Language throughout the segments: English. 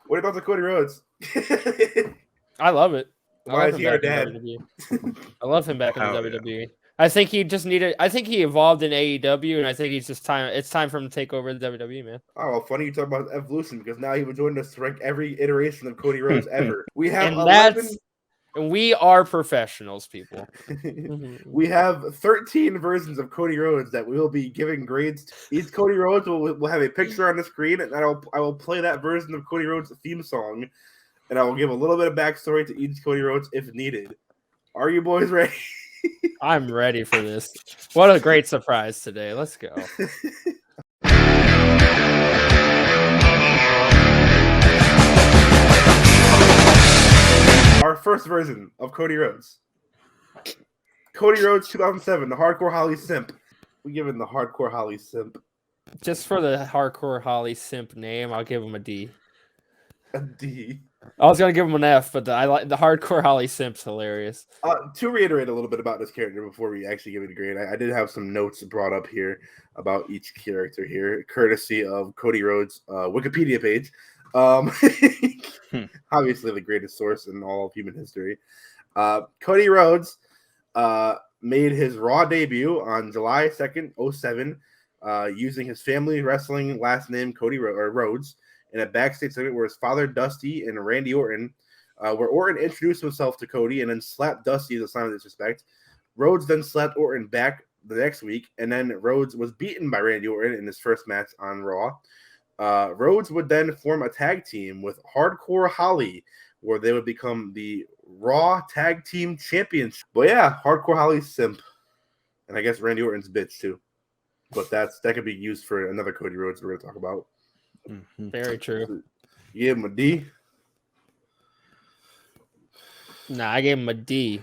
What about the Cody Rhodes? I love it. Why is he our dad? I love him back in the Hell WWE. I think he just needed. I think he evolved in AEW, and I think he's just time. It's time for him to take over the WWE, man. Oh, well, funny you talk about evolution because now he would join us to rank every iteration of Cody Rhodes ever. We have And 11. We are professionals, people. We have 13 versions of Cody Rhodes that we will be giving grades to. Each Cody Rhodes will have a picture on the screen, and I will play that version of Cody Rhodes' theme song, and I will give a little bit of backstory to each Cody Rhodes if needed. Are you boys ready? I'm ready for this. What a great surprise today. Let's go. Our first version of Cody Rhodes. Cody Rhodes 2007, the Hardcore Holly Simp. We give him the Hardcore Holly Simp. Just for the Hardcore Holly Simp name, I'll give him a D. A D. I was gonna give him an F, but I like the Hardcore Holly Simp's hilarious. To reiterate a little bit about this character before we actually give it a grade, I did have some notes brought up here about each character here, courtesy of Cody Rhodes' Wikipedia page. Obviously the greatest source in all of human history. Cody Rhodes made his Raw debut on July 2nd, 2007, using his family wrestling last name Cody Rhodes in a backstage segment where his father Dusty and Randy Orton, where Orton introduced himself to Cody and then slapped Dusty as a sign of disrespect. Rhodes then slapped Orton back the next week, and then Rhodes was beaten by Randy Orton in his first match on Raw. Rhodes would then form a tag team with Hardcore Holly, where they would become the Raw Tag Team Champions. But yeah, Hardcore Holly's simp. And I guess Randy Orton's bitch too. But that could be used for another Cody Rhodes we're going to talk about. Mm-hmm. Very true. You gave him a D? Nah, I gave him a D.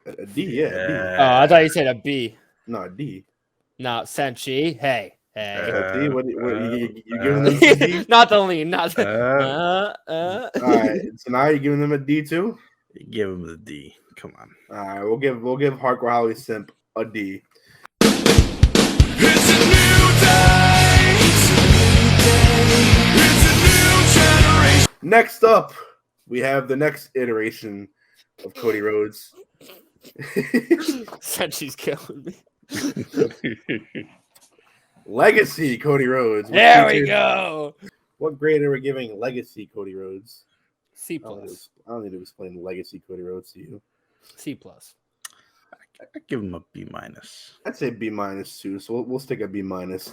A D, yeah. A D. Oh, I thought you said a B. No, a D. No, Senshi. Hey. D? What you giving them a D? Not the lean. Not the. All right. So now you're giving them a D too? Give him the D. Come on. All right. We'll give Hardcore Holly Simp a D. It's a new day. It's a new generation. Next up, we have the next iteration of Cody Rhodes. Senshi's killing me. Legacy Cody Rhodes. There we go. What grade are we giving Legacy Cody Rhodes? C+. I don't need to explain Legacy Cody Rhodes to you. C+. I give him a B minus. I'd say B minus too, so we'll stick at B minus.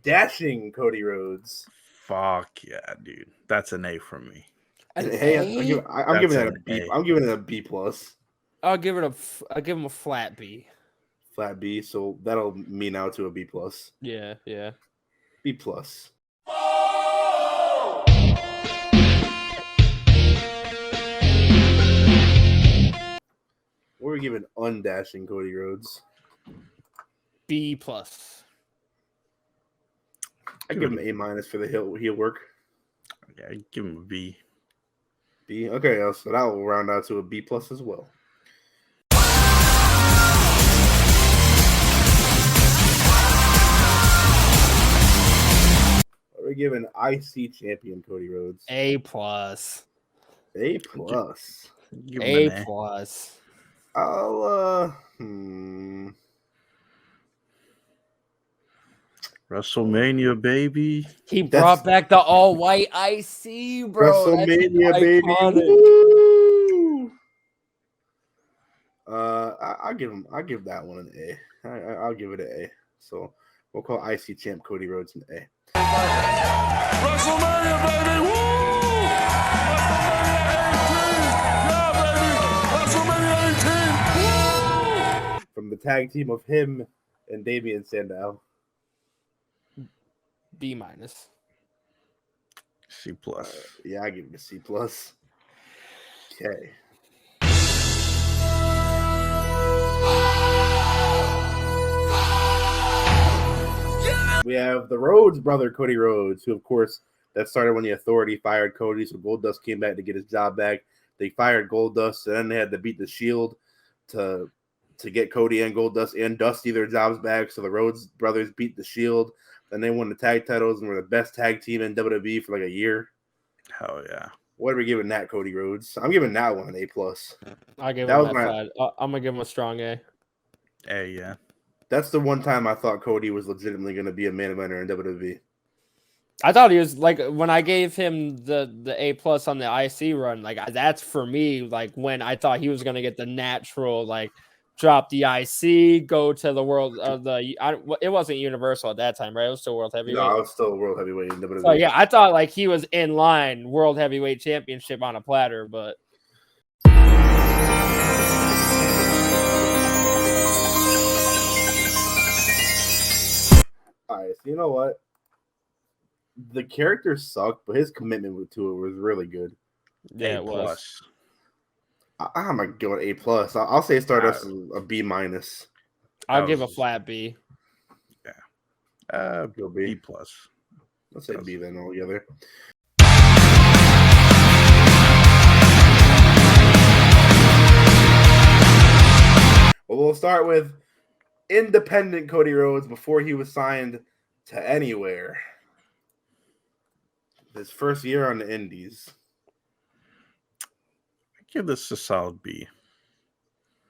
Dashing Cody Rhodes. Fuck yeah, dude. That's an A from me. Hey, I'm giving that a B. I'm giving it a B plus. I'll give him a flat B. Flat B, so that'll mean out to a B plus. Yeah. B plus. What are we giving undashing Cody Rhodes? B plus. I give him A minus for the heel work. Yeah, I give him a B. B. Okay, so that will round out to a B plus as well. We're giving IC champion Cody Rhodes A plus. A plus. A plus. I'll WrestleMania, baby. He brought back the all white IC, bro. WrestleMania, baby. Woo! I'll give that one an A. I'll give it an A. So we'll call IC champ Cody Rhodes an A. WrestleMania, baby. Woo! WrestleMania 18. Woo! From the tag team of him and Damian Sandow. B minus. C plus. Yeah, I give it a C plus. Okay. We have the Rhodes brother, Cody Rhodes, who, of course, that started when the Authority fired Cody, so Goldust came back to get his job back. They fired Goldust, and then they had to beat the Shield to to get Cody and Goldust and Dusty their jobs back. So the Rhodes brothers beat the Shield. Then they won the tag titles and were the best tag team in WWE for like a year. Hell yeah. What are we giving that, Cody Rhodes? I'm giving that one an A+. I give That him was that my- flat. I'm gonna give him a strong A. Hey, yeah. That's the one time I thought Cody was legitimately going to be a main eventer in WWE. I thought he was like when I gave him the A+ on the IC run. Like that's for me. Like when I thought he was gonna get the natural like drop the IC, go to the world of it wasn't Universal at that time, right? It was still World Heavyweight. No, I was still world heavyweight in WWE. So yeah, I thought like he was in line World Heavyweight Championship on a platter, but All right, so you know what? The character sucked, but his commitment to it was really good. yeah, A it was. plus. I'm gonna go with A+. I'll say Stardust is a B-. I'll That give a was- flat B. Go B. B plus. Let's say B then altogether. Well, we'll start with independent Cody Rhodes before he was signed to anywhere. His first year on the Indies. I give this a solid B.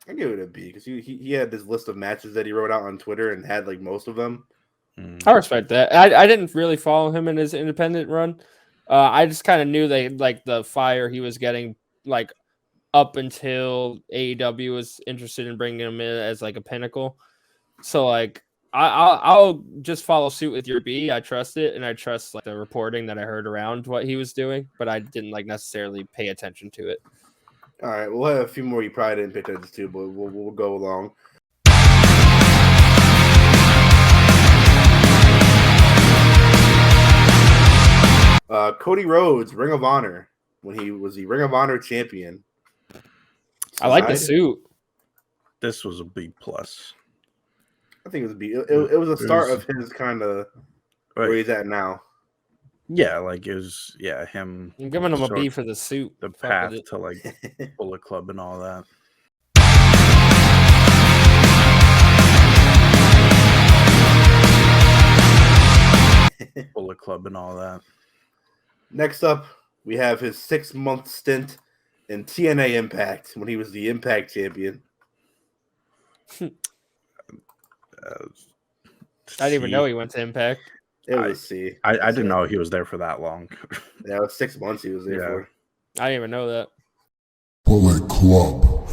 I give it a B because he had this list of matches that he wrote out on Twitter and had like most of them. I respect that. I didn't really follow him in his independent run. I just kind of knew that like the fire he was getting like up until AEW was interested in bringing him in as like a pinnacle. So like I'll just follow suit with your B. I trust it, and I trust like the reporting that I heard around what he was doing, but I didn't like necessarily pay attention to it. All right, we'll have a few more you probably didn't pick attention to, but we'll go along. Cody Rhodes, Ring of Honor, when he was the Ring of Honor champion. I like the Side? suit. This was a B plus. I think it was a B. It was a start was- of his kind of where Right. he's at now. Yeah, like it was. Yeah, him. I'm giving him a B sort for the suit. the Fuck path with it. to like Bullet Club and all that. Bullet Club and all that. Next up, we have his 6-month stint in TNA Impact when he was the Impact champion. Uh, I didn't even C. know he went to Impact. It was C. I didn't know he was there for that long. Yeah, it was 6 months he was there Yeah. for. I didn't even know that. Bullet Club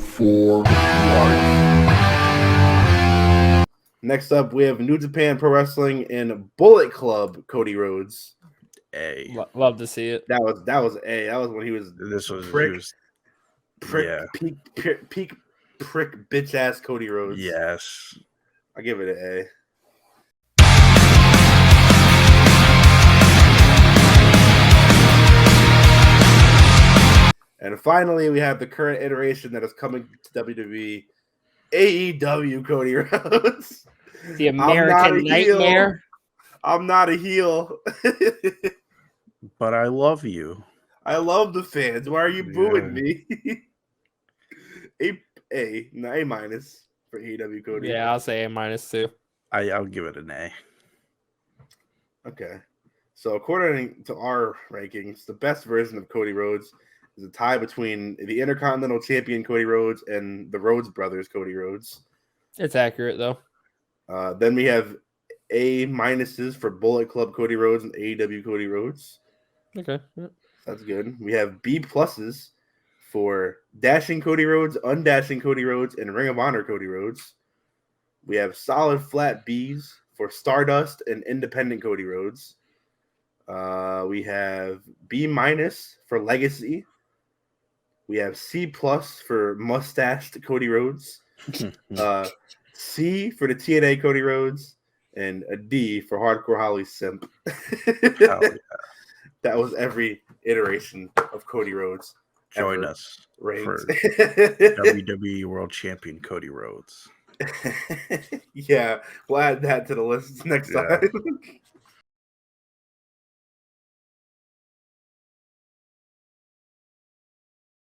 for life. Next up, we have New Japan Pro Wrestling in Bullet Club, Cody Rhodes. A. Love to see it. That was A. That was when he was This was, Prick. he was prick, Yeah. peak prick bitch ass Cody Rhodes. yes. I give it an A. And finally, we have the current iteration that is coming to WWE, AEW Cody Rhodes. The not American a heel. Nightmare. I'm not a heel. But I love you. I love the fans. Why are you booing Yeah. me? A minus for AEW Cody. Yeah, I'll say A- too. I'll give it an A. Okay. So according to our rankings, the best version of Cody Rhodes is a tie between the Intercontinental Champion Cody Rhodes and the Rhodes brothers Cody Rhodes. It's accurate though. Then we have A minuses for Bullet Club Cody Rhodes and AEW Cody Rhodes. Okay. Yeah. That's good. We have B pluses for Dashing Cody Rhodes, Undashing Cody Rhodes, and Ring of Honor Cody Rhodes. We have solid flat Bs for Stardust and Independent Cody Rhodes. We have B minus for Legacy. We have C plus for Mustached Cody Rhodes. C for the TNA Cody Rhodes, and a D for Hardcore Holly Simp. Hell yeah. That was every iteration of Cody Rhodes. Join ever us ranked. for WWE World Champion Cody Rhodes. Yeah, we'll add that to the list next Yeah. time.